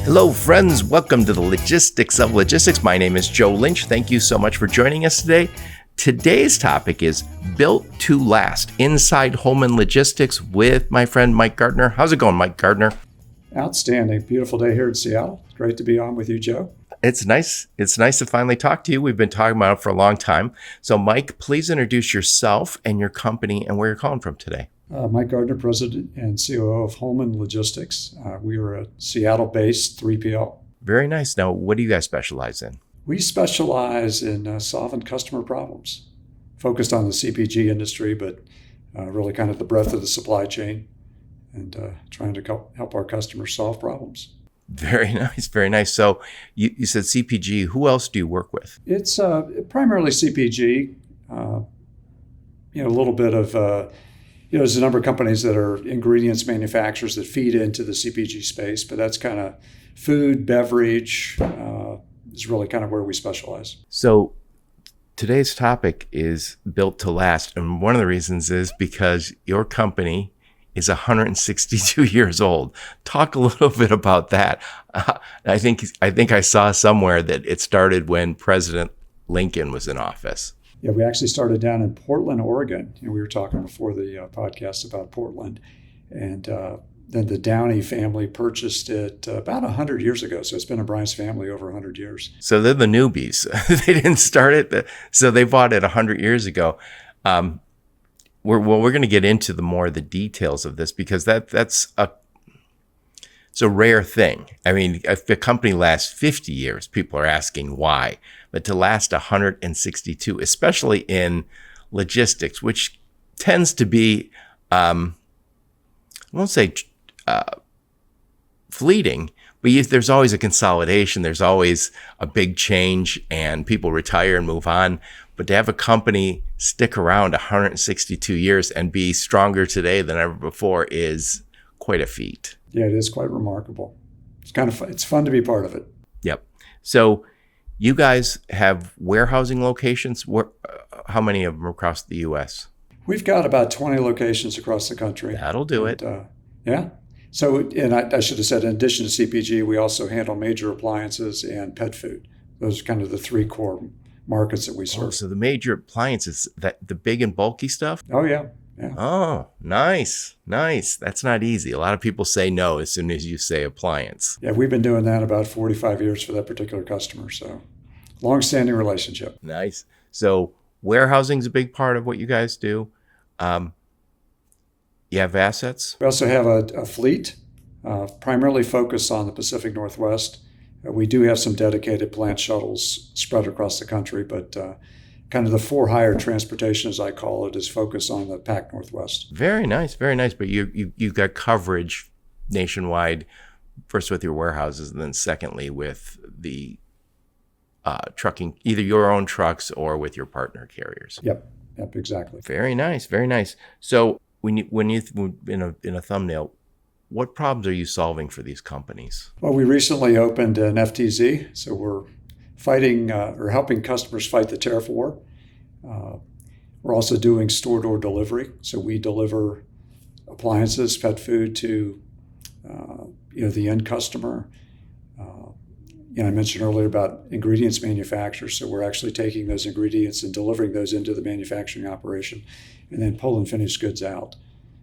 Hello, friends. Welcome to the Logistics of Logistics. My name is Joe Lynch. Thank you so much for joining us today. Today's topic is Built to Last, inside Holman Logistics with my friend Mike Gardner. How's it going, Mike Gardner? Outstanding. Beautiful day here in Seattle. Great to be on with you, Joe. It's nice. It's nice to finally talk to you. We've been talking about it for a long time. So, Mike, please introduce yourself and your company and where you're calling from today. Mike Gardner, President and COO of Holman Logistics. We are a Seattle-based 3PL. Very nice. Now, what do you guys specialize in? We specialize in solving customer problems, focused on the CPG industry, but really kind of the breadth of the supply chain and trying to help our customers solve problems. Very nice. Very nice. So you said CPG. Who else do you work with? It's primarily CPG, a little bit of... there's a number of companies that are ingredients manufacturers that feed into the CPG space, but that's kind of food, beverage is really kind of where we specialize. So today's topic is Built to Last. And one of the reasons is because your company is 162 years old. Talk a little bit about that. I think I saw somewhere that it started when President Lincoln was in office. Yeah, we actually started down in Portland, Oregon. We were talking before the podcast about Portland. And then the Downey family purchased it about 100 years ago. So it's been in Brian's family over 100 years. So they're the newbies. They didn't start it. So they bought it 100 years ago. We're going to get into the details of this because it's a rare thing. I mean, if a company lasts 50 years, people are asking why. But to last 162, especially in logistics, which tends to be, I won't say fleeting, but there's always a consolidation. There's always a big change and people retire and move on. But to have a company stick around 162 years and be stronger today than ever before is quite a feat. Yeah, it is quite remarkable. It's kind of fun. It's fun to be part of it. Yep. So you guys have warehousing locations. How many of them across the U.S.? We've got about 20 locations across the country. That'll do it. Yeah. So, and I should have said, in addition to CPG, we also handle major appliances and pet food. Those are kind of the three core markets that we serve. Oh, so the major appliances, the big and bulky stuff? Oh, yeah. Yeah. Oh, nice. That's not easy. A lot of people say no as soon as you say appliance. Yeah, we've been doing that about 45 years for that particular customer. So long-standing relationship. Nice. So warehousing is a big part of what you guys do. You have assets? We also have a fleet, primarily focused on the Pacific Northwest. We do have some dedicated plant shuttles spread across the country, but kind of the for-hire transportation, as I call it, is focused on the Pac Northwest. Very nice. But you've got coverage nationwide, first with your warehouses, and then secondly with the trucking, either your own trucks or with your partner carriers. Yep, exactly. Very nice. So when you in a thumbnail, what problems are you solving for these companies? Well, we recently opened an FTZ, so we're fighting or helping customers fight the tariff war. We're also doing store-door delivery, so we deliver appliances, pet food to the end customer. I mentioned earlier about ingredients manufacturers, so we're actually taking those ingredients and delivering those into the manufacturing operation, and then pulling finished goods out.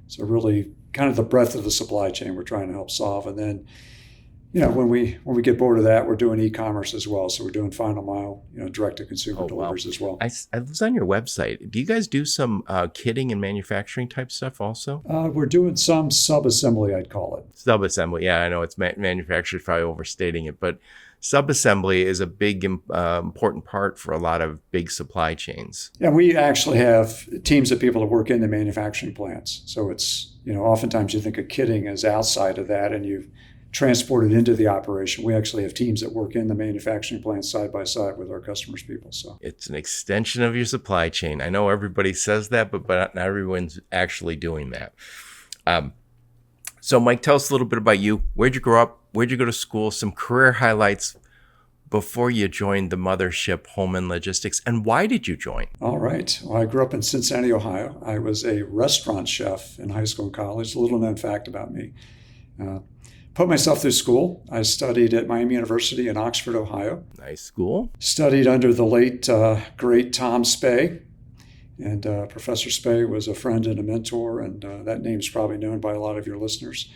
So really, kind of the breadth of the supply chain we're trying to help solve, and then. When we get bored of that, we're doing e-commerce as well. So we're doing final mile, direct-to-consumer deliveries as well. I was on your website. Do you guys do some kitting and manufacturing type stuff also? We're doing some sub-assembly, I'd call it. Sub-assembly, yeah. I know it's manufacturers probably overstating it, but sub-assembly is a big, important part for a lot of big supply chains. Yeah, we actually have teams of people that work in the manufacturing plants. So it's, oftentimes you think of kitting as outside of that, and you transported into the operation. We actually have teams that work in the manufacturing plant side by side with our customers' people. So it's an extension of your supply chain. I know everybody says that, but not everyone's actually doing that. So Mike, tell us a little bit about you. Where'd you grow up? Where'd you go to school? Some career highlights before you joined the mothership Holman Logistics, and why did you join? All right. Well, I grew up in Cincinnati, Ohio. I was a restaurant chef in high school and college. A little known fact about me. put myself through school. I studied at Miami University in Oxford, Ohio. Nice school. Studied under the late, great Tom Spey. And Professor Spey was a friend and a mentor, and that name's probably known by a lot of your listeners.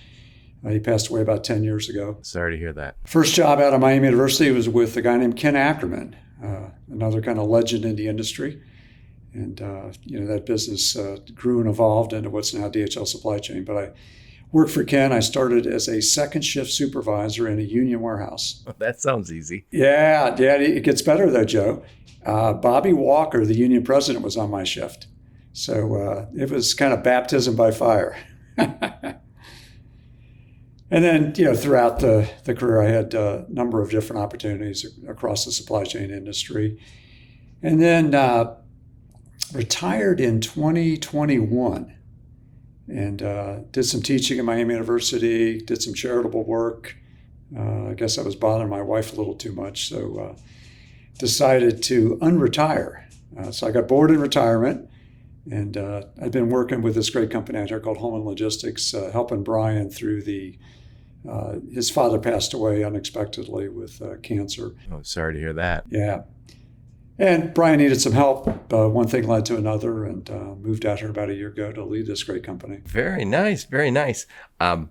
He passed away about 10 years ago. Sorry to hear that. First job out of Miami University was with a guy named Ken Ackerman, another kind of legend in the industry. And, that business grew and evolved into what's now DHL Supply Chain. But I worked for Ken. I started as a second shift supervisor in a union warehouse. That sounds easy. Yeah, it gets better though, Joe. Bobby Walker, the union president, was on my shift. So it was kind of baptism by fire. And then, throughout the career, I had a number of different opportunities across the supply chain industry. And then retired in 2021 and did some teaching at Miami University, did some charitable work. I guess I was bothering my wife a little too much, so decided to unretire. So I got bored in retirement, and I've been working with this great company out here called Holman Logistics, helping Brian through his father passed away unexpectedly with cancer. Oh, sorry to hear that. Yeah. And Brian needed some help. One thing led to another, and moved out here about a year ago to lead this great company. Very nice. Very nice. I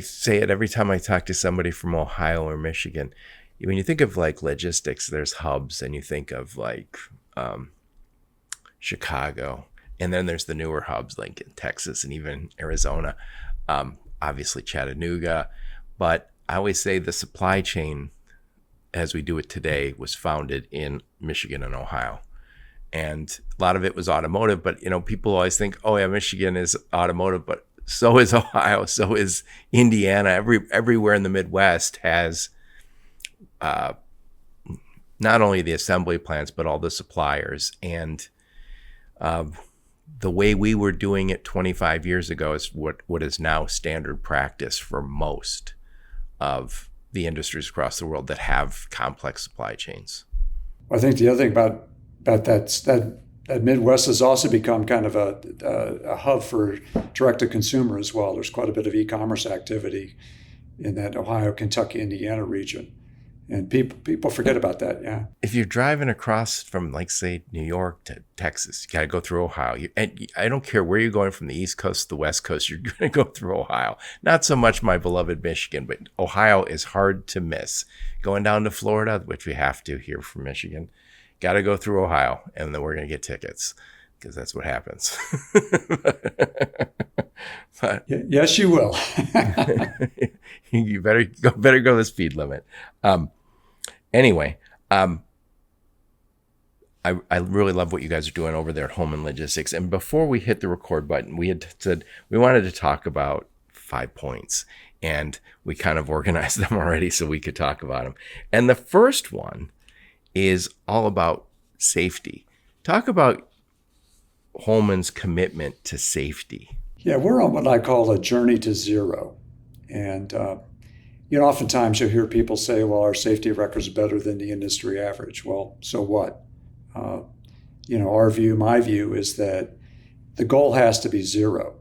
say it every time I talk to somebody from Ohio or Michigan. When you think of like logistics, there's hubs, and you think of like Chicago, and then there's the newer hubs like in Texas and even Arizona, obviously Chattanooga. But I always say the supply chain as we do it today was founded in Michigan and Ohio. And a lot of it was automotive, but people always think, oh yeah, Michigan is automotive, but so is Ohio, so is Indiana. Everywhere in the Midwest has not only the assembly plants, but all the suppliers. And the way we were doing it 25 years ago is what is now standard practice for most of the industries across the world that have complex supply chains. I think the other thing about that Midwest has also become kind of a hub for direct-to-consumer as well. There's quite a bit of e-commerce activity in that Ohio, Kentucky, Indiana region. And people forget about that, yeah. If you're driving across from, like, say, New York to Texas, you got to go through Ohio. And I don't care where you're going from the East Coast to the West Coast, you're going to go through Ohio. Not so much my beloved Michigan, but Ohio is hard to miss. Going down to Florida, which we have to here from Michigan, got to go through Ohio, and then we're going to get tickets because that's what happens. But, yes, you will. You better go the speed limit. Anyway, I really love what you guys are doing over there at Holman Logistics. And before we hit the record button, we had said we wanted to talk about 5 points, and we kind of organized them already so we could talk about them. And the first one is all about safety. Talk about Holman's commitment to safety. Yeah, we're on what I call a journey to zero. And oftentimes you'll hear people say, well, our safety record is better than the industry average. Well, so what? My view is that the goal has to be zero.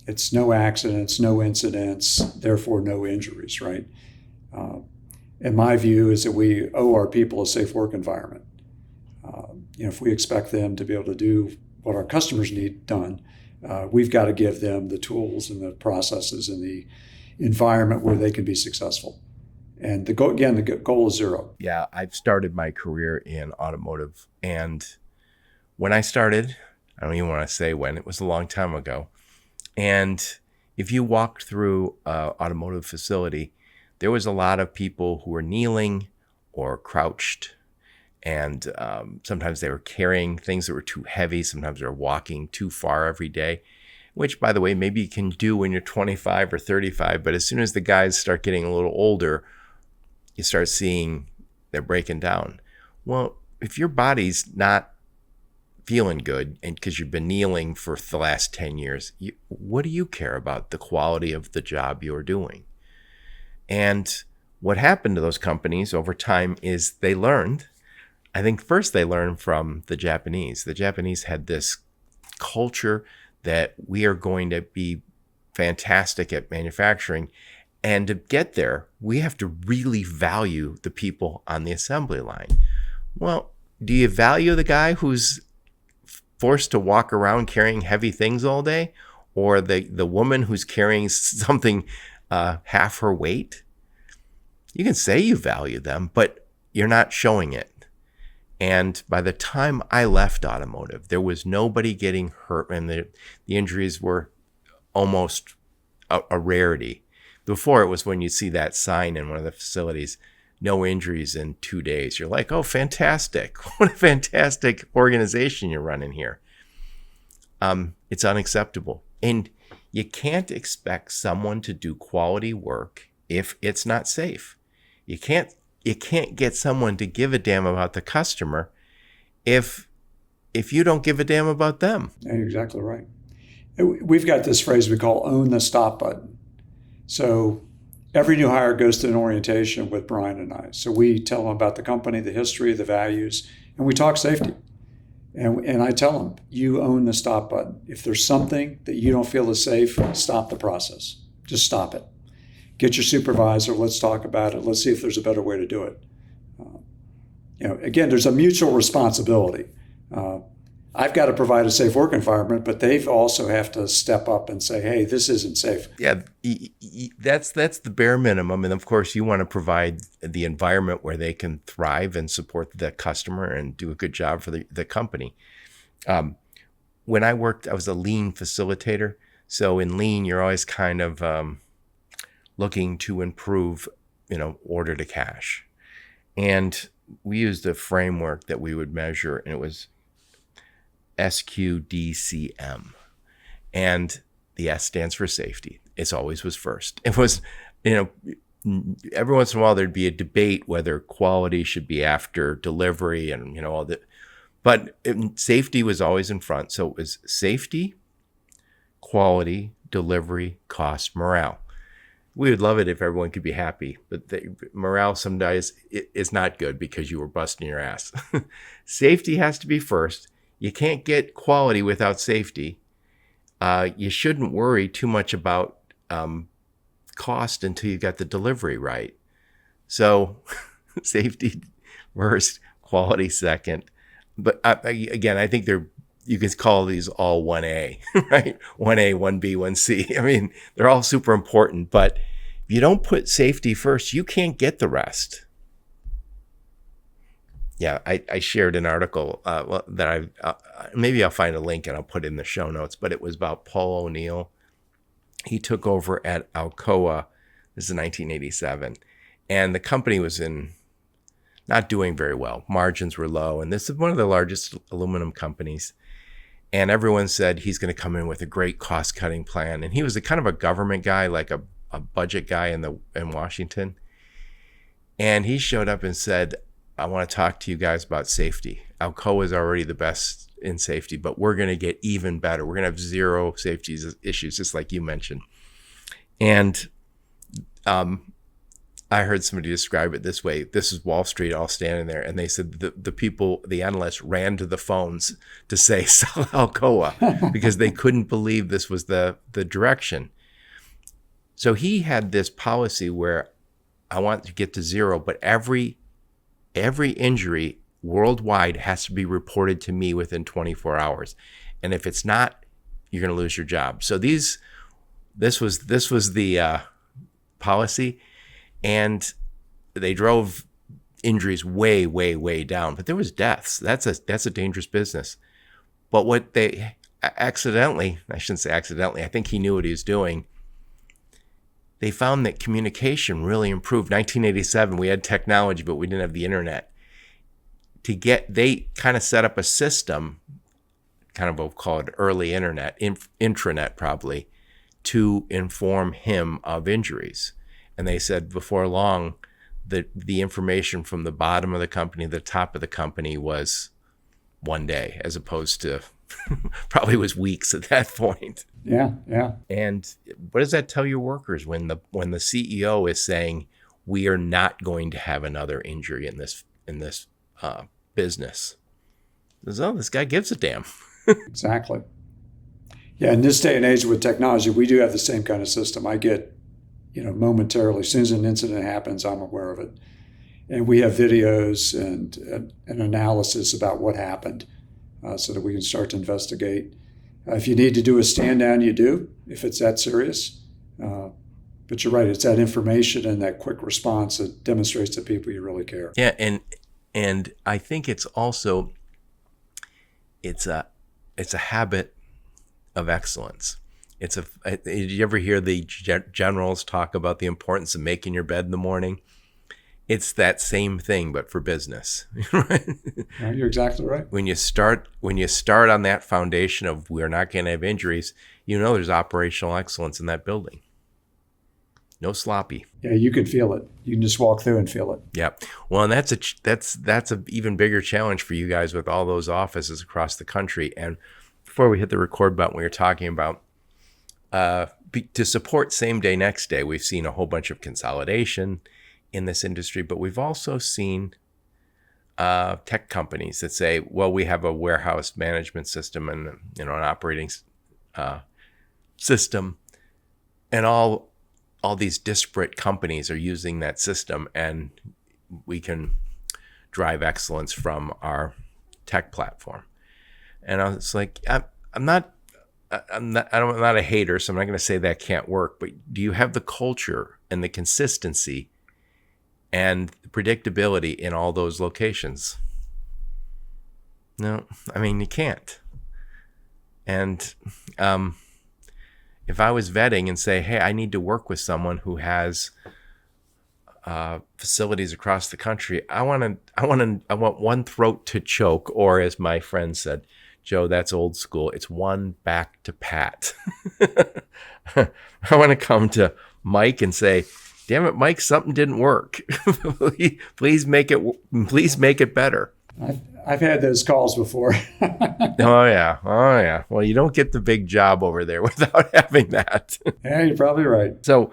It's no accidents, no incidents, therefore no injuries, right? And my view is that we owe our people a safe work environment. If we expect them to be able to do what our customers need done, we've got to give them the tools and the processes and the environment where they can be successful. And the goal is zero. Yeah, I've started my career in automotive. And when I started, I don't even want to say when, it was a long time ago. And if you walked through an automotive facility, there was a lot of people who were kneeling or crouched. And sometimes they were carrying things that were too heavy. Sometimes they were walking too far every day, which, by the way, maybe you can do when you're 25 or 35. But as soon as the guys start getting a little older, you start seeing they're breaking down. Well, if your body's not feeling good and because you've been kneeling for the last 10 years, what do you care about the quality of the job you're doing? And what happened to those companies over time is they learned. I think first they learned from the Japanese. The Japanese had this culture that we are going to be fantastic at manufacturing. And to get there, we have to really value the people on the assembly line. Well, do you value the guy who's forced to walk around carrying heavy things all day, or the woman who's carrying something half her weight? You can say you value them, but you're not showing it. And by the time I left automotive, there was nobody getting hurt, and the injuries were almost a rarity. Before, it was when you see that sign in one of the facilities, no injuries in 2 days. You're like, oh, fantastic. What a fantastic organization you're running here. It's unacceptable. And you can't expect someone to do quality work if it's not safe. You can't get someone to give a damn about the customer if you don't give a damn about them. Yeah, you're exactly right. We've got this phrase we call own the stop button. So every new hire goes to an orientation with Brian and I. So we tell them about the company, the history, the values, and we talk safety. And I tell them, you own the stop button. If there's something that you don't feel is safe, stop the process. Just stop it. Get your supervisor. Let's talk about it. Let's see if there's a better way to do it. Again, there's a mutual responsibility. I've got to provide a safe work environment, but they also have to step up and say, hey, this isn't safe. Yeah, that's the bare minimum. And of course, you want to provide the environment where they can thrive and support the customer and do a good job for the company. When I worked, I was a lean facilitator. So in lean, you're always kind of looking to improve, order to cash. And we used a framework that we would measure, and it was SQDCM, and the S stands for safety. It always was first. It was, every once in a while there'd be a debate whether quality should be after delivery and all that, but safety was always in front. So it was safety, quality, delivery, cost, morale. We would love it if everyone could be happy, but morale sometimes is not good because you were busting your ass. Safety has to be first. You can't get quality without safety. You shouldn't worry too much about cost until you got the delivery right. So safety first, quality second. But again, I think you could call these all 1A, right? 1A, 1B, 1C. I mean, they're all super important, but if you don't put safety first, you can't get the rest. Yeah, I shared an article that maybe I'll find a link and I'll put it in the show notes, but it was about Paul O'Neill. He took over at Alcoa. This is 1987. And the company was not doing very well. Margins were low. And this is one of the largest aluminum companies. And everyone said he's going to come in with a great cost-cutting plan. And he was a kind of a government guy, like a budget guy in Washington. And he showed up and said, I want to talk to you guys about safety. Alcoa is already the best in safety, but we're going to get even better. We're going to have zero safety issues, just like you mentioned. And I heard somebody describe it this way. This is Wall Street all standing there. And they said the people, the analysts ran to the phones to say, sell Alcoa, because they couldn't believe this was the direction. So he had this policy where I want to get to zero, but every injury worldwide has to be reported to me within 24 hours. And if it's not, you're going to lose your job. So this was the policy, and they drove injuries way, way, way down. But there was deaths. That's a dangerous business. But what they I shouldn't say accidentally, I think he knew what he was doing. They found that communication really improved. 1987, we had technology, but we didn't have the internet. They kind of set up a system, kind of we'll call it early internet, intranet probably, to inform him of injuries. And they said before long that the information from the bottom of the company to the top of the company was one day, as opposed to probably was weeks at that point. Yeah. And what does that tell your workers when the CEO is saying we are not going to have another injury in this business? Oh, this guy gives a damn. Exactly. Yeah, in this day and age with technology, we do have the same kind of system. I get, momentarily, as soon as an incident happens, I'm aware of it. And we have videos and an analysis about what happened so that we can start to investigate. If you need to do a stand down, you do, if it's that serious. But you're right, it's that information and that quick response that demonstrates to people you really care. Yeah, and I think it's also it's a habit of excellence. Did you ever hear the generals talk about the importance of making your bed in the morning? It's that same thing, but for business. Right? Yeah, you're exactly right. When you start on that foundation of we're not going to have injuries, there's operational excellence in that building. No sloppy. Yeah, you can feel it. You can just walk through and feel it. Yeah. Well, and that's a even bigger challenge for you guys with all those offices across the country. And before we hit the record button, we were talking about to support same day, next day. We've seen a whole bunch of consolidation in this industry, but we've also seen tech companies that say, well, we have a warehouse management system and an operating system, and all these disparate companies are using that system, and we can drive excellence from our tech platform. And I was like, I'm not a hater, so I'm not going to say that can't work. But do you have the culture and the consistency and the predictability in all those locations? No, I mean, you can't. And if I was vetting and say, hey, I need to work with someone who has facilities across the country, I want one throat to choke, or as my friend said, Joe, that's old school. It's one back to pat. I want to come to Mike and say, damn it, Mike, something didn't work. Please make it better. I've had those calls before. Oh yeah. Well, you don't get the big job over there without having that. Yeah, you're probably right. So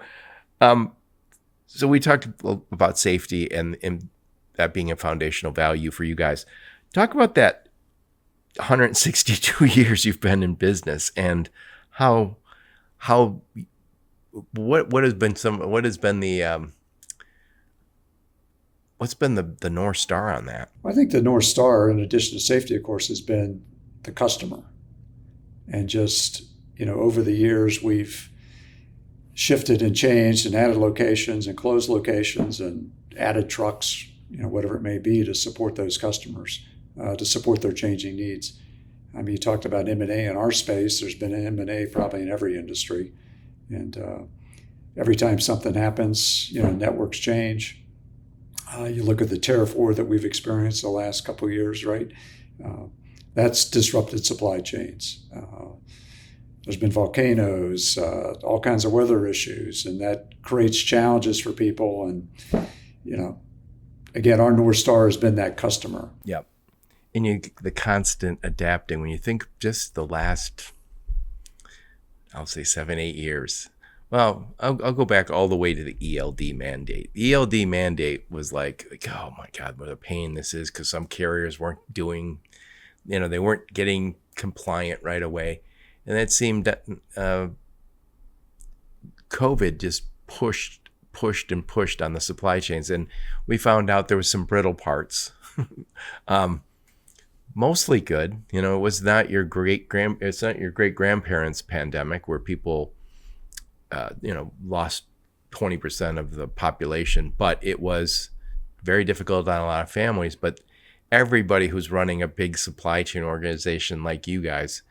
we talked about safety and that being a foundational value for you guys. Talk about that 162 years you've been in business and what has been the North Star on that? I think the North Star, in addition to safety, of course, has been the customer. And just, over the years, we've shifted and changed and added locations and closed locations and added trucks, whatever it may be, to support those customers, to support their changing needs. I mean, you talked about M&A in our space. There's been an M&A probably in every industry. And every time something happens, networks change. You look at the tariff war that we've experienced the last couple of years, right? That's disrupted supply chains. There's been volcanoes, all kinds of weather issues, and that creates challenges for people. And, again, our North Star has been that customer. Yep. And the constant adapting. When you think just the last, I'll say 7-8 years. Well, I'll go back all the way to the ELD mandate. The ELD mandate was like, oh my God, what a pain this is, because some carriers weren't doing, they weren't getting compliant right away. And it seemed that COVID just pushed on the supply chains. And we found out there was some brittle parts. Mostly good. It was not your great grandparents' pandemic where people lost 20% of the population, but it was very difficult on a lot of families. But everybody who's running a big supply chain organization like you guys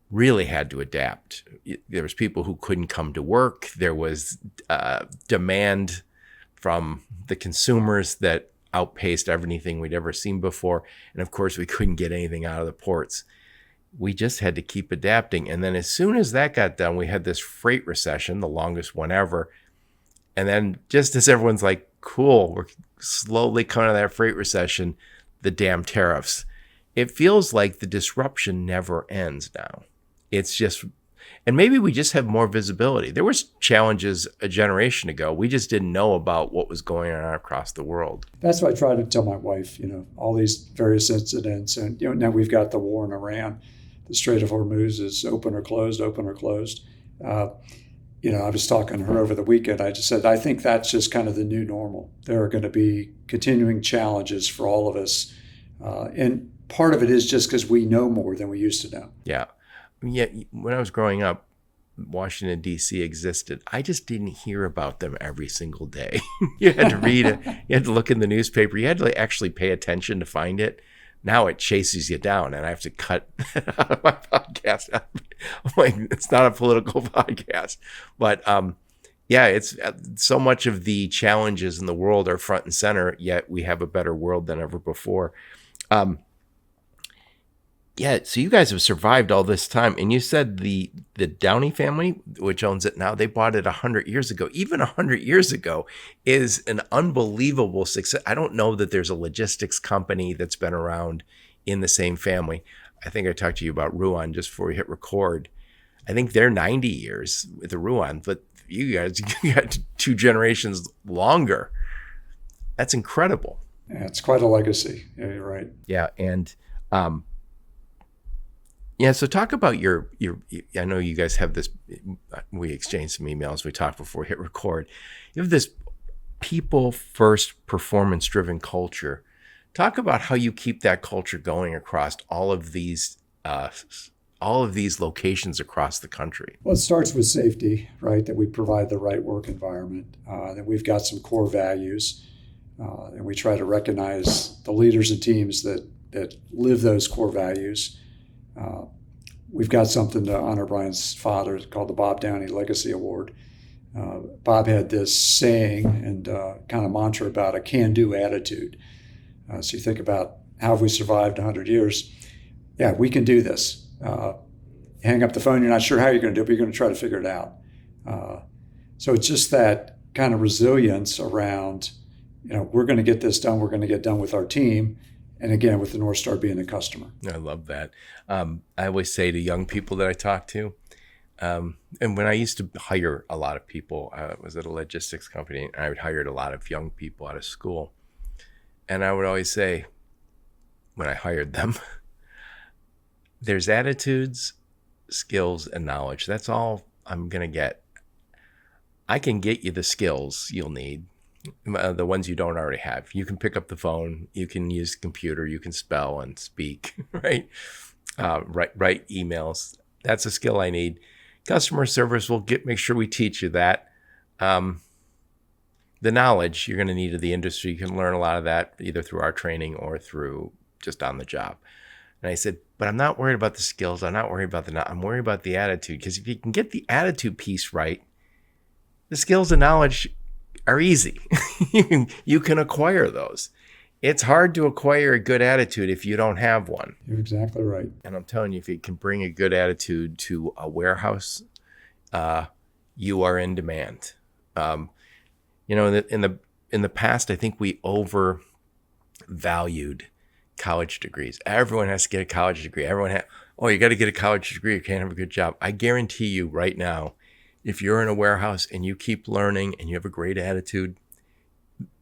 really had to adapt. There was people who couldn't come to work. There was demand from the consumers that outpaced everything we'd ever seen before. And of course, we couldn't get anything out of the ports. We just had to keep adapting. And then as soon as that got done, we had this freight recession, the longest one ever. And then just as everyone's like, cool, we're slowly coming out of that freight recession, the damn tariffs. It feels like the disruption never ends now. It's just, and maybe we just have more visibility. There was challenges a generation ago. We just didn't know about what was going on across the world. That's what I try to tell my wife, all these various incidents. And, now we've got the war in Iran. the Strait of Hormuz is open or closed, open or closed. I was talking to her over the weekend. I just said, I think that's just kind of the new normal. There are going to be continuing challenges for all of us. And part of it is just because we know more than we used to know. Yeah. Yeah. When I was growing up, Washington, D.C. existed. I just didn't hear about them every single day. You had to read it. You had to look in the newspaper. You had to actually pay attention to find it. Now it chases you down, and I have to cut that out of my podcast. I'm like, it's not a political podcast. But yeah, it's so much of the challenges in the world are front and center, yet we have a better world than ever before. Yeah, so you guys have survived all this time, and you said the Downey family, which owns it now, they bought it 100 years ago. Even 100 years ago is an unbelievable success. I don't know that there's a logistics company that's been around in the same family. I think I talked to you about Ruan just before we hit record. I think they're 90 years with the Ruan, but you guys you got 2 generations longer. That's incredible. Yeah, it's quite a legacy. Yeah, you're right. Yeah, and yeah, so talk about your. I know you guys have this. We exchanged some emails. We talked before we hit record. You have this people first, performance driven culture. Talk about how you keep that culture going across all of these locations across the country. Well, it starts with safety, right? That we provide the right work environment. That we've got some core values, and we try to recognize the leaders and teams that live those core values. We've got something to honor Brian's father called the Bob Downey Legacy Award. Bob had this saying and kind of mantra about a can-do attitude. So you think about how have we survived 100 years? Yeah, we can do this. Hang up the phone, you're not sure how you're going to do it, but you're going to try to figure it out. So it's just that kind of resilience around, we're going to get this done, we're going to get done with our team. And again, with the North Star being the customer. I love that. I always say to young people that I talk to, and when I used to hire a lot of people, I was at a logistics company, and I hired a lot of young people out of school. And I would always say, when I hired them, there's attitudes, skills, and knowledge. That's all I'm going to get. I can get you the skills you'll need. The ones you don't already have. You can pick up the phone, you can use the computer, you can spell and speak, right? Write emails. That's a skill I need. Customer service, make sure we teach you that. The knowledge you're going to need of the industry, you can learn a lot of that either through our training or through just on the job. And I said, but I'm not worried about the skills. I'm not worried about I'm worried about the attitude, because if you can get the attitude piece right, the skills and knowledge are easy. You can acquire those. It's hard to acquire a good attitude if you don't have one. You're exactly right. And I'm telling you, if you can bring a good attitude to a warehouse, you are in demand. In the past, I think we overvalued college degrees. Everyone has to get a college degree. You got to get a college degree. You can't have a good job. I guarantee you right now, if you're in a warehouse and you keep learning and you have a great attitude,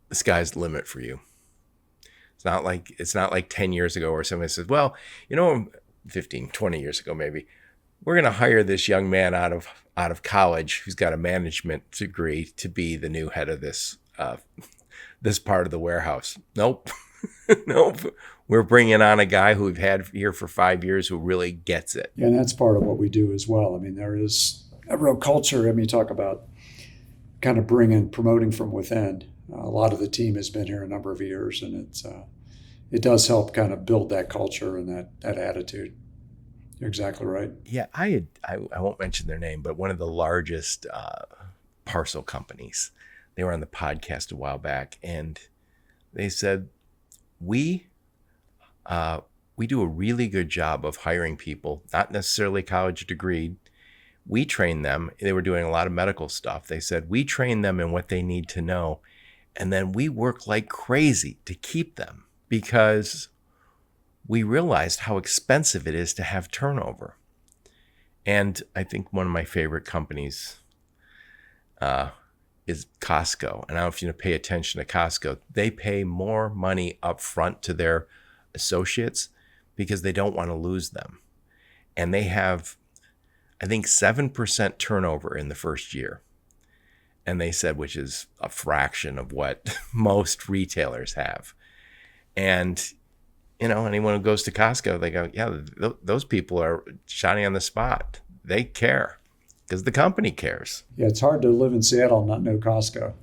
the sky's the limit for you. It's not like 10 years ago where somebody says, 15, 20 years ago maybe, we're going to hire this young man out of college who's got a management degree to be the new head of this part of the warehouse. Nope. Nope. We're bringing on a guy who we've had here for 5 years who really gets it. Yeah, and that's part of what we do as well. I mean, there is a real culture. I mean, you talk about kind of promoting from within. A lot of the team has been here a number of years, and it does help kind of build that culture and that attitude. You're exactly right. Yeah, I won't mention their name, but one of the largest parcel companies, they were on the podcast a while back, and they said, we do a really good job of hiring people, not necessarily college degreed. We train them. They were doing a lot of medical stuff. They said, we train them in what they need to know. And then we work like crazy to keep them, because we realized how expensive it is to have turnover. And I think one of my favorite companies is Costco. And I don't know if you pay attention to Costco. They pay more money up front to their associates because they don't want to lose them. and they have, I think, 7% turnover in the first year. And they said, which is a fraction of what most retailers have. And, anyone who goes to Costco, they go, yeah, those people are shining on the spot. They care because the company cares. Yeah, it's hard to live in Seattle and not know Costco.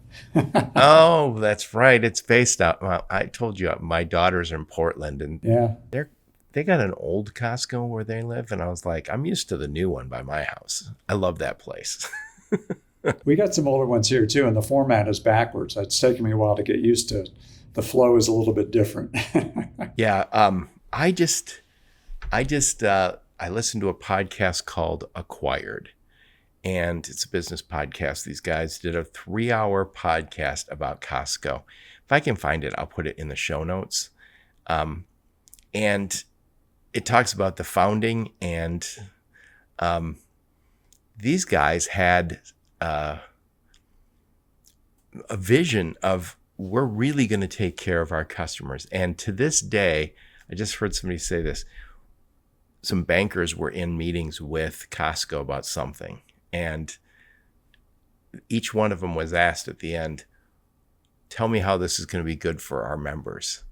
Oh, that's right. It's based out. Well, I told you my daughters are in Portland, and Yeah. they got an old Costco where they live, and I was like, I'm used to the new one by my house. I love that place. We got some older ones here too, and the format is backwards. It's taken me a while to get used to it. The flow is a little bit different. Yeah. I listened to a podcast called Acquired, and it's a business podcast. These guys did a 3-hour podcast about Costco. If I can find it, I'll put it in the show notes. And it talks about the founding, and these guys had a vision of, we're really going to take care of our customers. And to this day, I just heard somebody say this, some bankers were in meetings with Costco about something, and each one of them was asked at the end, tell me how this is going to be good for our members.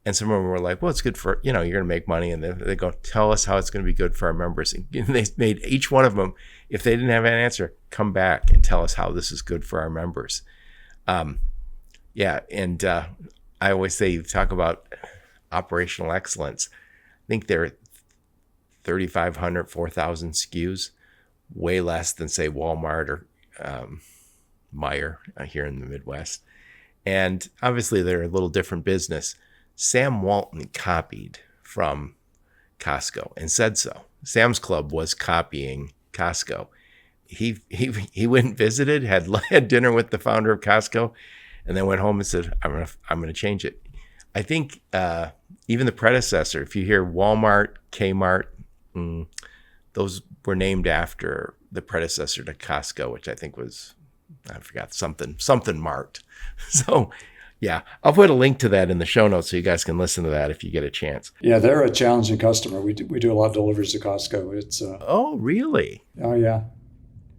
And some of them were like, well, it's good for, you're going to make money. And they go, tell us how it's going to be good for our members. And they made each one of them, if they didn't have an answer, come back and tell us how this is good for our members. Yeah. And I always say, you talk about operational excellence. I think there are 3,500, 4,000 SKUs, way less than, say, Walmart or Meijer here in the Midwest. And obviously they're a little different business. Sam Walton copied from Costco and said so. Sam's Club was copying Costco. He went and visited, had dinner with the founder of Costco, and then went home and said, I'm gonna change it. I think even the predecessor, if you hear Walmart, Kmart, those were named after the predecessor to Costco, which I think was, I forgot, something Mart. So yeah, I'll put a link to that in the show notes so you guys can listen to that if you get a chance. Yeah, they're a challenging customer. We do a lot of deliveries to Costco. It's oh, really? Oh yeah.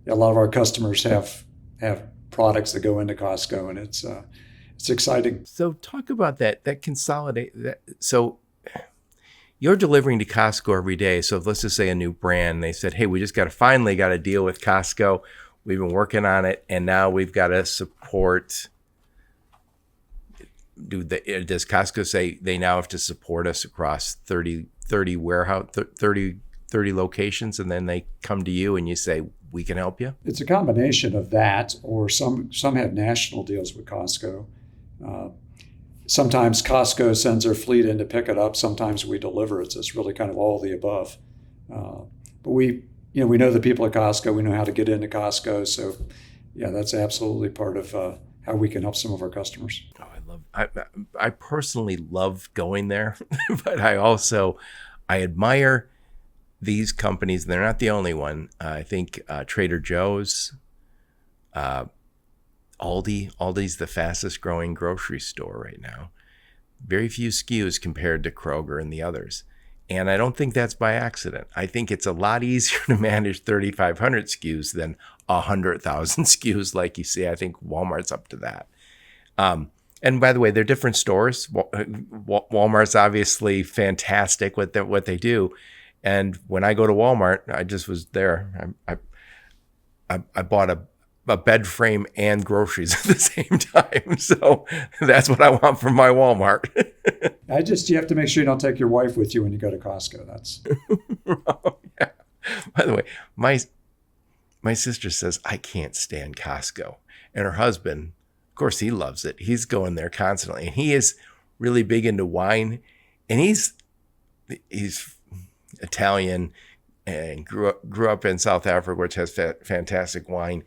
A lot of our customers have products that go into Costco, and it's exciting. So talk about that consolidate that. So you're delivering to Costco every day. So let's just say a new brand, they said, hey, we just finally got to deal with Costco. We've been working on it, and now we've got to support. Does Costco say they now have to support us across 30 warehouse, 30 locations, and then they come to you and you say, we can help you? It's a combination of that, or some have national deals with Costco. Sometimes Costco sends their fleet in to pick it up. Sometimes we deliver it. So it's really kind of all of the above. But we know the people at Costco. We know how to get into Costco. So yeah, that's absolutely part of how we can help some of our customers. Oh, I personally love going there, but I admire these companies, and they're not the only one. I think Trader Joe's, Aldi's the fastest growing grocery store right now. Very few SKUs compared to Kroger and the others. And I don't think that's by accident. I think it's a lot easier to manage 3,500 SKUs than 100,000 SKUs like you see. I think Walmart's up to that. And by the way, they're different stores. Walmart's obviously fantastic with what they do. And when I go to Walmart, I just was there. I bought a bed frame and groceries at the same time. So that's what I want from my Walmart. You have to make sure you don't take your wife with you when you go to Costco. That's. Oh, yeah. By the way, my sister says, I can't stand Costco. And her husband, of course, he loves it. He's going there constantly. And he is really big into wine. And he's Italian and grew up in South Africa, which has fantastic wine.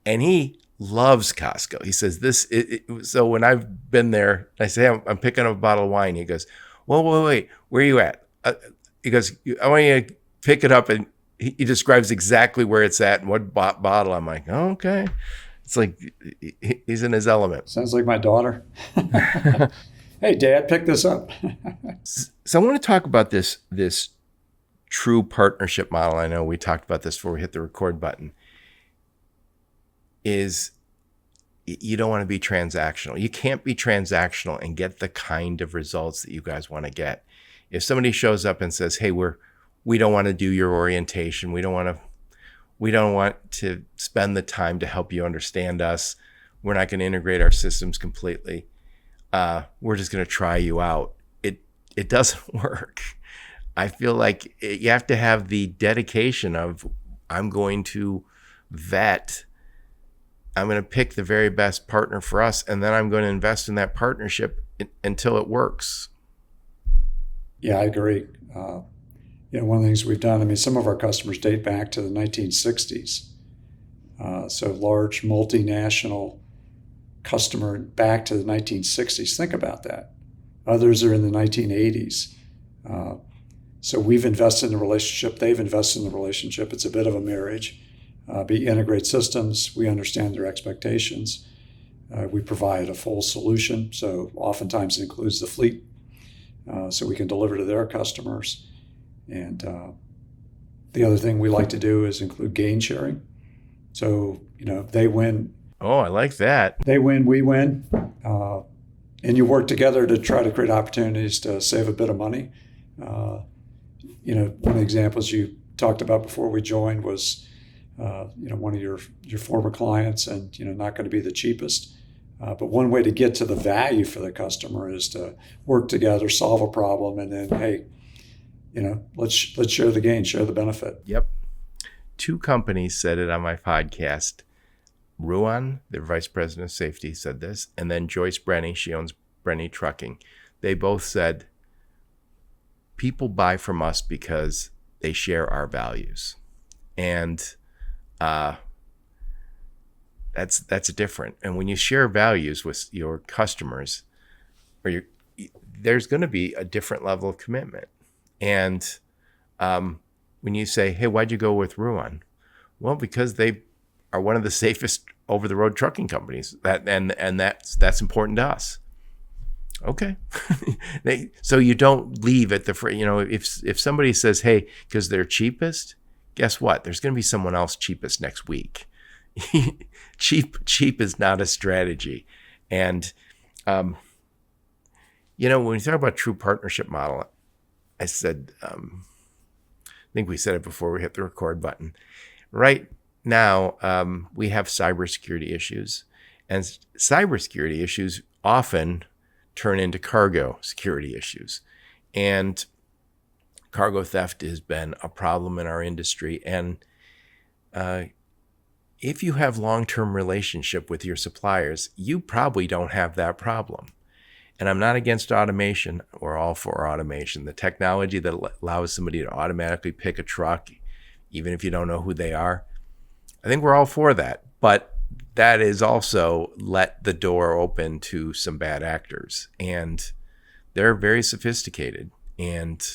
And he loves Costco. He says so when I've been there, I say, I'm picking up a bottle of wine. He goes, well, wait, where are you at? He goes, I want you to pick it up. And he describes exactly where it's at and what bottle. I'm like, oh, okay. It's like he's in his element. Sounds like my daughter. Hey, Dad, pick this up. So I want to talk about this true partnership model, I know we talked about this before we hit the record button, is you don't want to be transactional. You can't be transactional and get the kind of results that you guys want to get. If somebody shows up and says, hey, we don't want to do your orientation. We don't want to spend the time to help you understand us. We're not going to integrate our systems completely. We're just going to try you out. It doesn't work. I feel like you have to have the dedication of, I'm going to vet, I'm going to pick the very best partner for us, and then I'm going to invest in that partnership until it works. Yeah, I agree. One of the things we've done, some of our customers date back to the 1960s. So large multinational customer back to the 1960s. Think about that. Others are in the 1980s. So we've invested in the relationship. They've invested in the relationship. It's a bit of a marriage. We integrate systems. We understand their expectations. We provide a full solution. So oftentimes it includes the fleet. So we can deliver to their customers. And the other thing we like to do is include gain sharing. So, they win. Oh, I like that. They win, we win. And you work together to try to create opportunities to save a bit of money. One of the examples you talked about before we joined was, one of your former clients, and, not going to be the cheapest. But one way to get to the value for the customer is to work together, solve a problem, and then, hey, let's share the gain, share the benefit. Yep. 2 companies said it on my podcast. Ruan, their vice president of safety, said this, and then Joyce Brenny, she owns Brenny Trucking. They both said, people buy from us because they share our values. And that's different. And when you share values with your customers, there's going to be a different level of commitment. And when you say, hey, why'd you go with Ruan? Well, because they are one of the safest over-the-road trucking companies. That's important to us. Okay. So you don't leave at if somebody says, hey, because they're cheapest, guess what? There's going to be someone else cheapest next week. Cheap is not a strategy. And, when we talk about true partnership model, I said, I think we said it before we hit the record button. Right now, we have cybersecurity issues, and cybersecurity issues often turn into cargo security issues. And cargo theft has been a problem in our industry. And if you have long-term relationship with your suppliers, you probably don't have that problem. And I'm not against automation. We're all for automation. The technology that allows somebody to automatically pick a truck, even if you don't know who they are, I think we're all for that. But that is also let the door open to some bad actors. And they're very sophisticated. And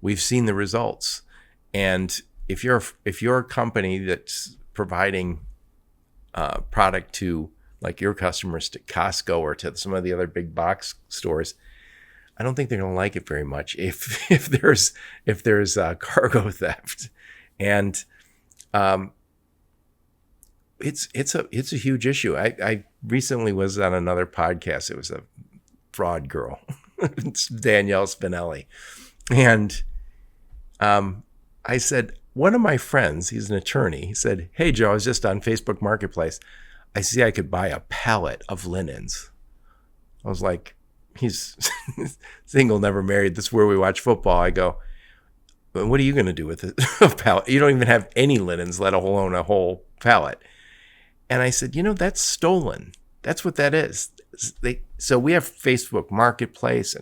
we've seen the results. And if you're a company that's providing product to, like, your customers, to Costco or to some of the other big box stores, I don't think they're going to like it very much if there's cargo theft. And it's a huge issue. I recently was on another podcast. It was a fraud girl, it's Danielle Spinelli, and I said, one of my friends, he's an attorney, he said, hey, Joe, I was just on Facebook Marketplace. I see I could buy a pallet of linens. I was like, he's single, never married. This is where we watch football. I go, what are you going to do with a pallet? You don't even have any linens, let alone a whole pallet. And I said, that's stolen. That's what that is. So we have Facebook Marketplace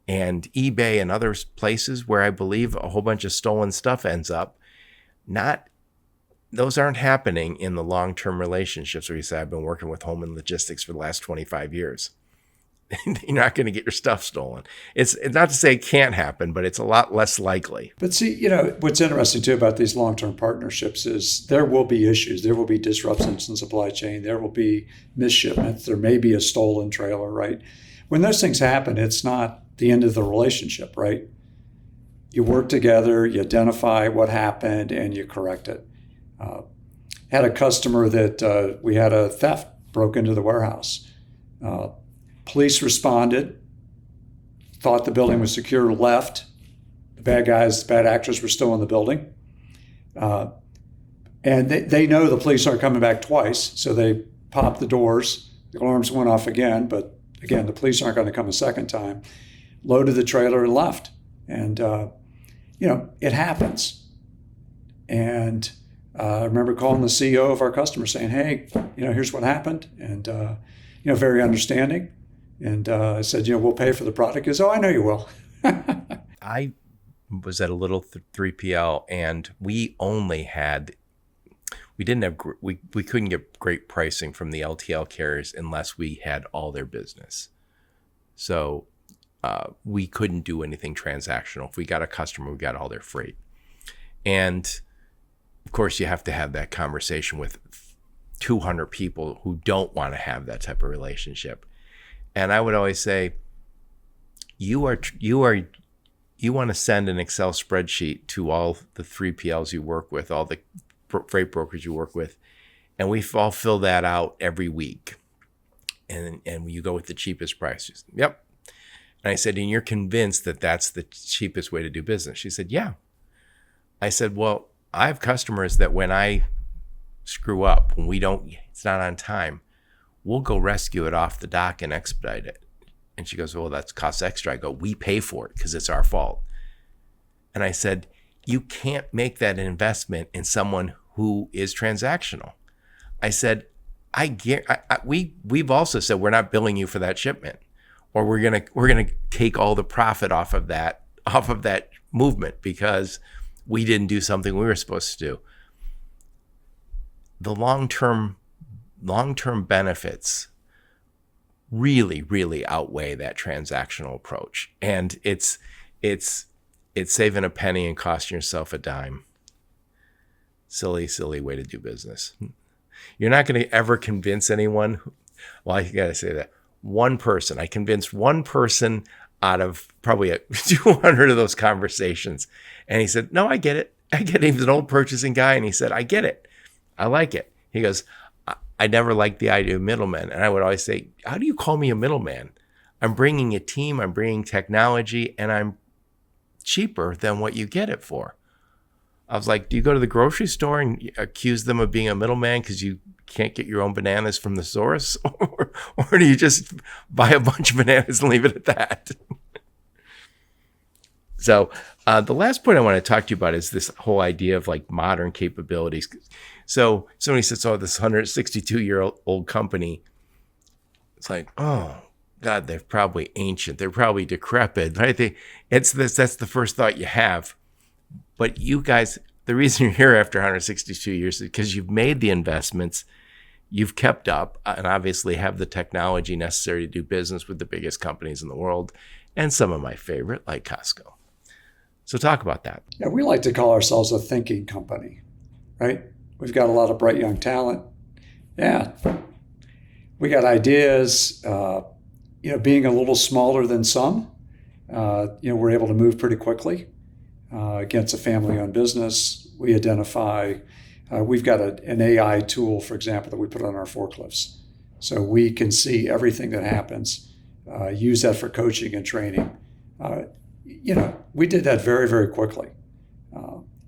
and eBay and other places where I believe a whole bunch of stolen stuff ends up. Those aren't happening in the long-term relationships where you say, I've been working with Holman Logistics for the last 25 years. You're not going to get your stuff stolen. It's not to say it can't happen, but it's a lot less likely. But see, what's interesting too about these long-term partnerships is there will be issues. There will be disruptions in supply chain. There will be misshipments. There may be a stolen trailer, right? When those things happen, it's not the end of the relationship, right? you work together, you identify what happened, and you correct it. Had a customer that we had a theft broke into the warehouse. Police responded, thought the building was secure, left. The bad actors were still in the building. And they know the police aren't coming back twice, so they popped the doors. The alarms went off again, but again, the police aren't going to come a second time. Loaded the trailer and left. And, it happens. And I remember calling the CEO of our customer saying, hey, here's what happened. And, very understanding. And I said, we'll pay for the product. He goes, oh, I know you will. I was at a little 3PL and we couldn't get great pricing from the LTL carriers unless we had all their business. So we couldn't do anything transactional. If we got a customer, we got all their freight. And of course, you have to have that conversation with 200 people who don't want to have that type of relationship. And I would always say, you want to send an Excel spreadsheet to all the 3PLs you work with, all the freight brokers you work with, and we all fill that out every week. And you go with the cheapest price. Yep. And I said, and you're convinced that that's the cheapest way to do business? She said, yeah. I said, well, I have customers that when I screw up, when it's not on time, we'll go rescue it off the dock and expedite it. And she goes, well, that costs extra. I go, we pay for it because it's our fault. And I said, you can't make that investment in someone who is transactional. I said, we've also said we're not billing you for that shipment, or we're gonna take all the profit off of that movement because we didn't do something we were supposed to do. The long-term benefits really, really outweigh that transactional approach. And it's saving a penny and costing yourself a dime. Silly, silly way to do business. You're not going to ever convince anyone. Well, I got to say that. I convinced one person out of probably 200 of those conversations. And he said, no, I get it. He was an old purchasing guy. And he said, I get it. I like it. He goes, I never liked the idea of middlemen. And I would always say, how do you call me a middleman? I'm bringing a team, I'm bringing technology, and I'm cheaper than what you get it for. I was like, do you go to the grocery store and accuse them of being a middleman because you can't get your own bananas from the source? or do you just buy a bunch of bananas and leave it at that? So the last point I want to talk to you about is this whole idea of like modern capabilities. So somebody says, oh, this 162-year-old company, it's like, oh, God, they're probably ancient. They're probably decrepit. Right? That's the first thought you have. But you guys, the reason you're here after 162 years is because you've made the investments, you've kept up, and obviously have the technology necessary to do business with the biggest companies in the world, and some of my favorite, like Costco. So talk about that. Yeah, we like to call ourselves a thinking company, right? We've got a lot of bright young talent. Yeah, we got ideas. Being a little smaller than some, we're able to move pretty quickly. Against a family-owned business, we identify. We've got an AI tool, for example, that we put on our forklifts, so we can see everything that happens. Use that for coaching and training. We did that very, very quickly.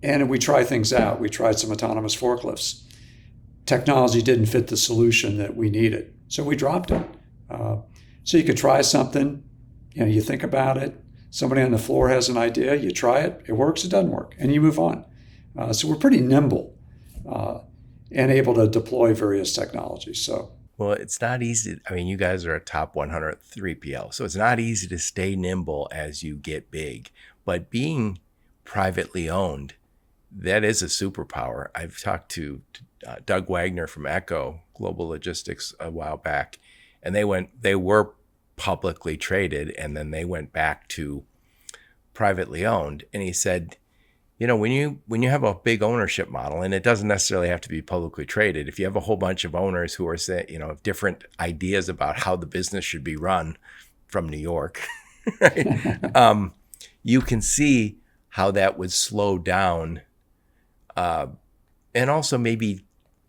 And we try things out. We tried some autonomous forklifts. Technology didn't fit the solution that we needed, so we dropped it. So you could try something, you think about it. Somebody on the floor has an idea, you try it, it works, it doesn't work, and you move on. So we're pretty nimble and able to deploy various technologies. So. Well, it's not easy. I mean, you guys are a top 100 3PL, so it's not easy to stay nimble as you get big. But being privately owned, that is a superpower. I've talked to Doug Wagner from Echo Global Logistics a while back, and they were publicly traded, and then they went back to privately owned. And he said, when you have a big ownership model, and it doesn't necessarily have to be publicly traded, if you have a whole bunch of owners who are have different ideas about how the business should be run from New York, right? You can see how that would slow down, and also maybe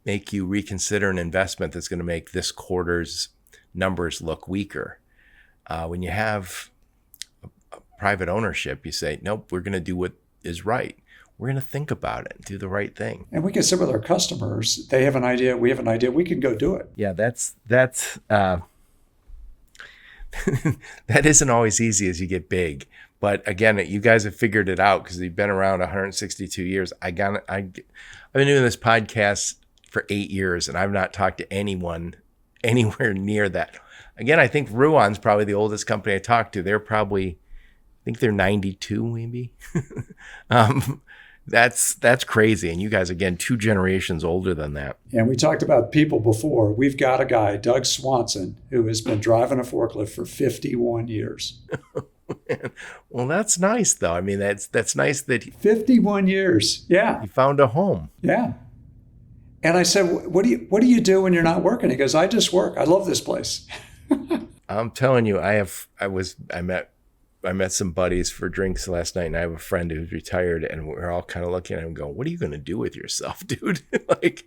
make you reconsider an investment that's going to make this quarter's numbers look weaker. When you have a private ownership, you say, nope, we're going to do what is right. We're going to think about it and do the right thing. And we can sit with our customers. They have an idea. We have an idea. We can go do it. Yeah, that's that isn't always easy as you get big. But again, you guys have figured it out because you've been around 162 years. I've been doing this podcast for 8 years, and I've not talked to anyone anywhere near that. Again, I think Ruan's probably the oldest company I talked to. They're probably, I think they're 92 maybe. That's crazy. And you guys, again, 2 generations older than that. And we talked about people before. We've got a guy, Doug Swanson, who has been driving a forklift for 51 years. Well, that's nice, though. I mean, that's nice that 51 years. Yeah. He found a home. Yeah. And I said, what do you do when you're not working? He goes, I just work. I love this place. I'm telling you, I met some buddies for drinks last night, and I have a friend who's retired, and we're all kind of looking at him going, what are you going to do with yourself, dude? Like,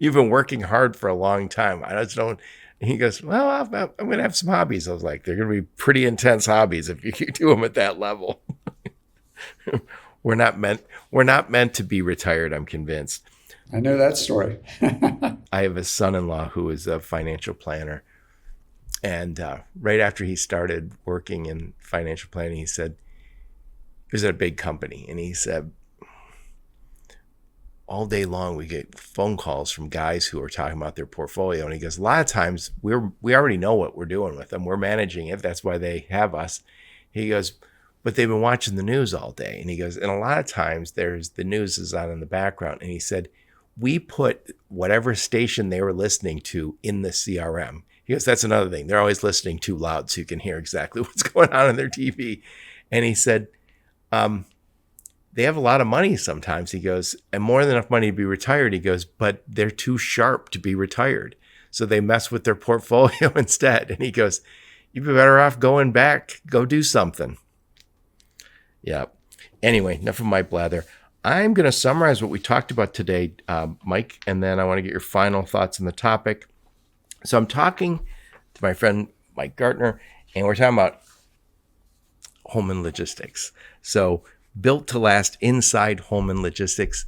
you've been working hard for a long time. I just don't. And he goes, well, I'm going to have some hobbies. I was like, they're going to be pretty intense hobbies if you do them at that level. We're not meant to be retired, I'm convinced. I know that story. I have a son-in-law who is a financial planner. And right after he started working in financial planning, he said, he was at a big company, and he said, all day long we get phone calls from guys who are talking about their portfolio. And he goes, a lot of times we already know what we're doing with them. We're managing it. That's why they have us. He goes, but they've been watching the news all day. And he goes, and a lot of times the news is on in the background. And he said, we put whatever station they were listening to in the CRM. He goes, that's another thing. They're always listening too loud so you can hear exactly what's going on their TV. And he said, they have a lot of money sometimes. He goes, and more than enough money to be retired. He goes, but they're too sharp to be retired. So they mess with their portfolio instead. And he goes, you'd be better off going back, go do something. Yeah. Anyway, enough of my blather. I'm going to summarize what we talked about today, Mike, and then I want to get your final thoughts on the topic. So I'm talking to my friend, Mike Gardner, and we're talking about Holman Logistics. So built to last inside Holman Logistics,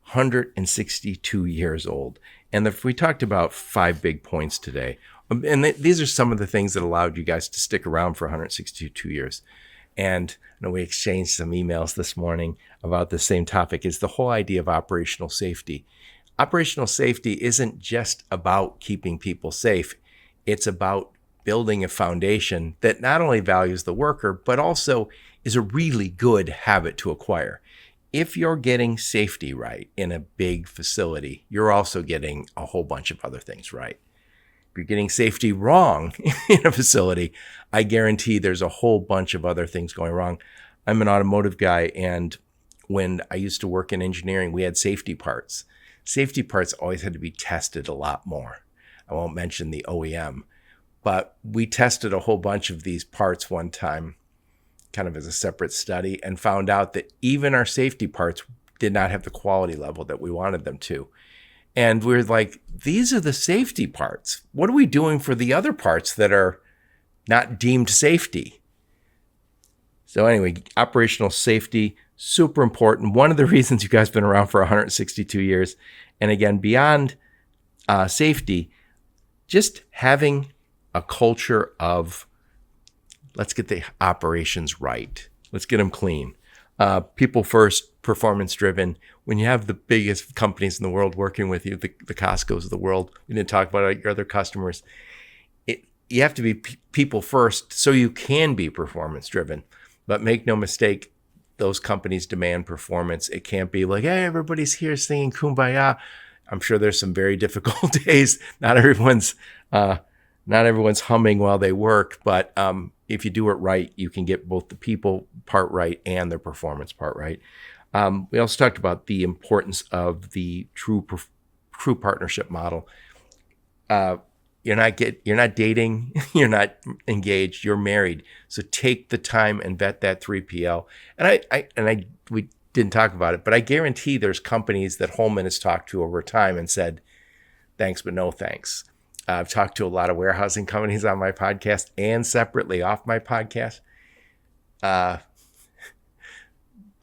162 years old. And we talked about 5 big points today. And these are some of the things that allowed you guys to stick around for 162 years. And I know we exchanged some emails this morning about the same topic, is the whole idea of operational safety. Operational safety isn't just about keeping people safe. It's about building a foundation that not only values the worker, but also is a really good habit to acquire. If you're getting safety right in a big facility, you're also getting a whole bunch of other things right. If you're getting safety wrong in a facility, I guarantee there's a whole bunch of other things going wrong. I'm an automotive guy, and when I used to work in engineering, we had safety parts. Safety parts always had to be tested a lot more. I won't mention the OEM, but we tested a whole bunch of these parts one time, kind of as a separate study, and found out that even our safety parts did not have the quality level that we wanted them to. And we're like, these are the safety parts. What are we doing for the other parts that are not deemed safety? So anyway, operational safety, super important. One of the reasons you guys have been around for 162 years. And again, beyond safety, just having a culture of, let's get the operations right. Let's get them clean. People first, performance driven. When you have the biggest companies in the world working with you, the Costcos of the world, we didn't talk about your other customers. You have to be people first so you can be performance driven. But make no mistake, those companies demand performance. It can't be like, hey, everybody's here singing Kumbaya. I'm sure there's some very difficult days. Not everyone's humming while they work, but if you do it right, you can get both the people part right and the performance part right. We also talked about the importance of the true partnership model. you're not dating, you're not engaged, you're married. So take the time and vet that 3PL. And we didn't talk about it, but I guarantee there's companies that Holman has talked to over time and said, thanks, but no thanks. I've talked to a lot of warehousing companies on my podcast and separately off my podcast. The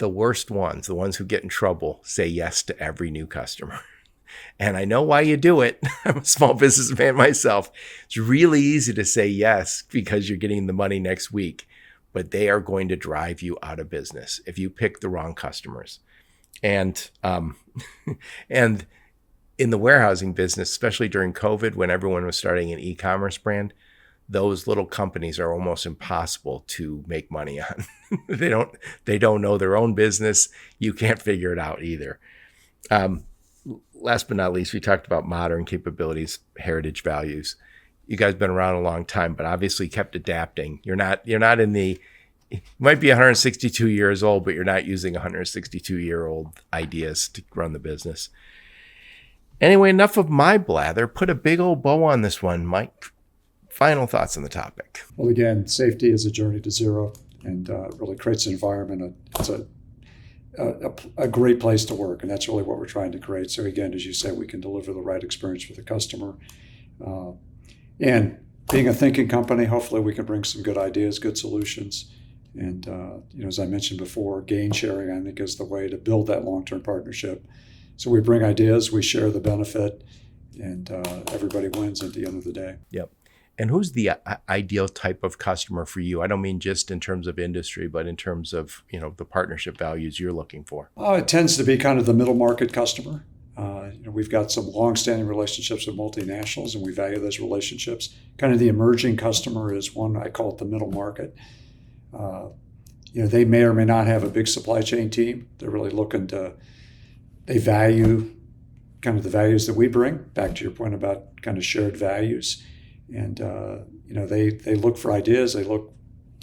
worst ones, the ones who get in trouble, say yes to every new customer. And I know why you do it. I'm a small businessman myself. It's really easy to say yes because you're getting the money next week, but they are going to drive you out of business if you pick the wrong customers. And and in the warehousing business, especially during COVID, when everyone was starting an e-commerce brand, those little companies are almost impossible to make money on. They don't know their own business. You can't figure it out either. Last but not least, we talked about modern capabilities, heritage values. You guys have been around a long time, but obviously kept adapting. You're not in the, you might be 162 years old, but you're not using 162-year-old ideas to run the business. Anyway, enough of my blather. Put a big old bow on this one, Mike. Final thoughts on the topic. Well, again, safety is a journey to zero, and really creates an environment. It's a great place to work, and that's really what we're trying to create. So again, as you said, we can deliver the right experience for the customer. And being a thinking company, hopefully we can bring some good ideas, good solutions. And as I mentioned before, gain sharing, I think, is the way to build that long-term partnership. So we bring ideas, we share the benefit, and everybody wins at the end of the day. Yep. And who's the ideal type of customer for you? I don't mean just in terms of industry, but in terms of, the partnership values you're looking for. It tends to be kind of the middle market customer. We've got some long-standing relationships with multinationals, and we value those relationships. Kind of the emerging customer is one, I call it the middle market. They may or may not have a big supply chain team. They're really they value kind of the values that we bring, back to your point about kind of shared values. And, they look for ideas. They look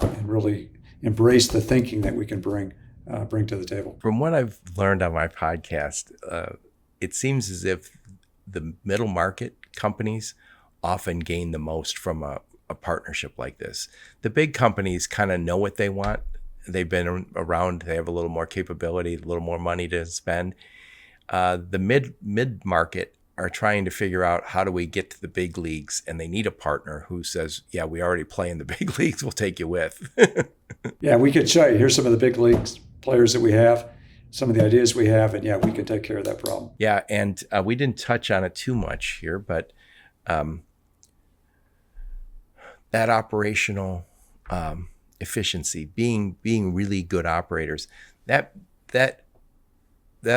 and really embrace the thinking that we can bring to the table. From what I've learned on my podcast, it seems as if the middle market companies often gain the most from a partnership like this. The big companies kind of know what they want. They've been around. They have a little more capability, a little more money to spend. The mid market are trying to figure out how do we get to the big leagues, and they need a partner who says, yeah, we already play in the big leagues. We'll take you with. Yeah, we could show you. Here's some of the big leagues players that we have, some of the ideas we have, and yeah, we can take care of that problem. Yeah, and we didn't touch on it too much here, but that operational efficiency, being really good operators, that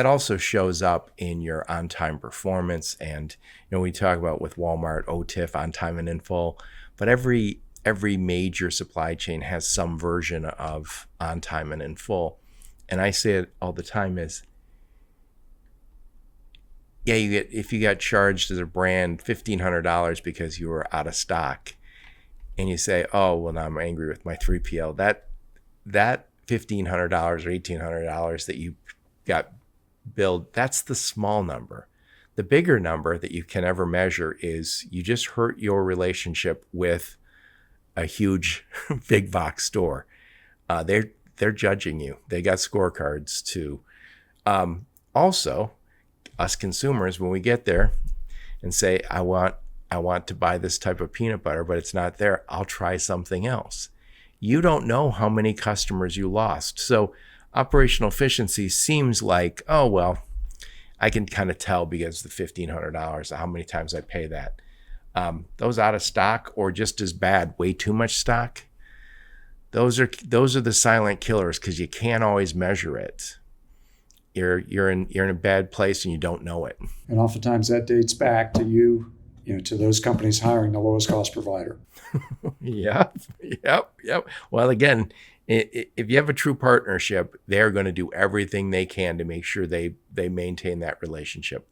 also shows up in your on-time performance. And we talk about with Walmart, OTIF, on time and in full, but every major supply chain has some version of on time and in full. And I say it all the time is, yeah, if you got charged as a brand $1,500 because you were out of stock, and you say, oh, well, now I'm angry with my 3PL, that $1,500 or $1,800 that you got billed, that's the small number. The bigger number that you can ever measure is you just hurt your relationship with a huge big box store. They're judging you. They got scorecards too. Also, us consumers, when we get there and say, I want to buy this type of peanut butter, but it's not there, I'll try something else. You don't know how many customers you lost. So operational efficiency seems like, oh, well, I can kind of tell because the $1,500, how many times I pay that. Those out of stock, or just as bad, way too much stock, those are the silent killers, because you can't always measure it. You're in a bad place and you don't know it. And oftentimes that dates back to to those companies hiring the lowest cost provider. Yep. Well, again, if you have a true partnership, they're going to do everything they can to make sure they maintain that relationship.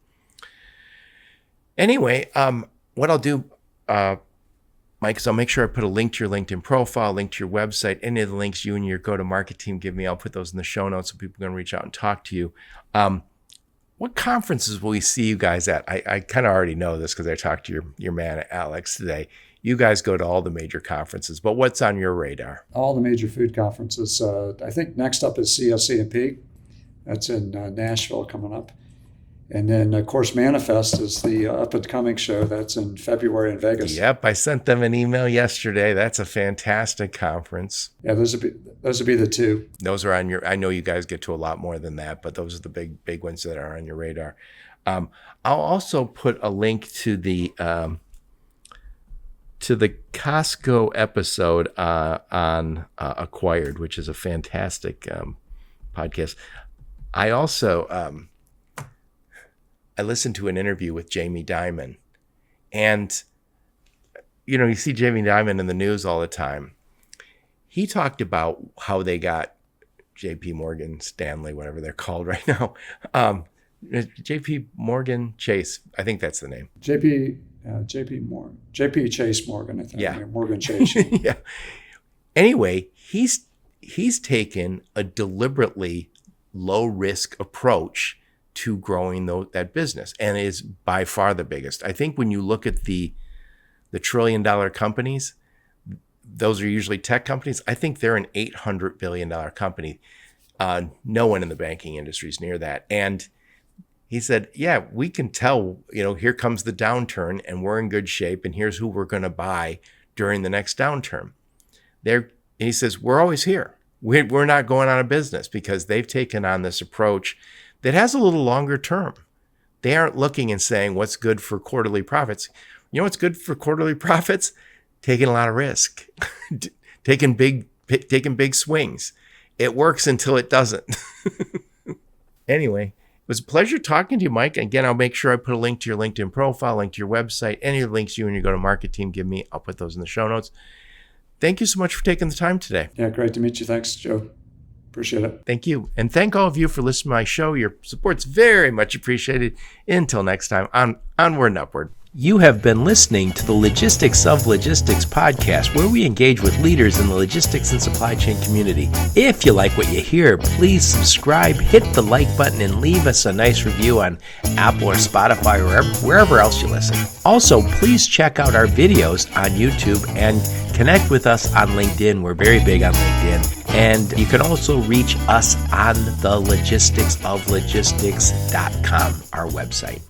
Anyway, what I'll do, Mike, is I'll make sure I put a link to your LinkedIn profile, link to your website, any of the links you and your go-to-market team give me. I'll put those in the show notes so people are going to reach out and talk to you. what conferences will we see you guys at? I kind of already know this because I talked to your man Alex today. You guys go to all the major conferences, but what's on your radar? All the major food conferences. I think next up is CSCMP. That's in Nashville coming up. And then, of course, Manifest is the up-and-coming show. That's in February in Vegas. Yep, I sent them an email yesterday. That's a fantastic conference. Yeah, those would be the two. Those are on your. I know you guys get to a lot more than that, but those are the big ones that are on your radar. I'll also put a link to the Costco episode on Acquired, which is a fantastic podcast. I also. I listened to an interview with Jamie Dimon, and you see Jamie Dimon in the news all the time. He talked about how they got JP Morgan Stanley, whatever they're called right now. JP Morgan Chase, I think that's the name. JP Chase Morgan, I think. Yeah. Morgan Chase. Yeah. Anyway, he's taken a deliberately low risk approach to growing that business, and is by far the biggest. I think when you look at the $1 trillion companies, those are usually tech companies. I think they're an $800 billion company. No one in the banking industry is near that. And he said, yeah, we can tell, here comes the downturn and we're in good shape, and here's who we're going to buy during the next downturn. And he says, we're always here. We're not going out of business because they've taken on this approach that has a little longer term. They aren't looking and saying what's good for quarterly profits. You know what's good for quarterly profits? Taking a lot of risk, taking big swings. It works until it doesn't. Anyway, it was a pleasure talking to you, Mike. Again, I'll make sure I put a link to your LinkedIn profile, link to your website, any of the links you and your go-to-market team give me. I'll put those in the show notes. Thank you so much for taking the time today. Yeah, great to meet you. Thanks, Joe. Appreciate it. Thank you. And thank all of you for listening to my show. Your support's very much appreciated. Until next time, onward and upward. You have been listening to the Logistics of Logistics podcast, where we engage with leaders in the logistics and supply chain community. If you like what you hear, please subscribe, hit the like button, and leave us a nice review on Apple or Spotify or wherever else you listen. Also, please check out our videos on YouTube and connect with us on LinkedIn. We're very big on LinkedIn. And you can also reach us on the logisticsoflogistics.com, our website.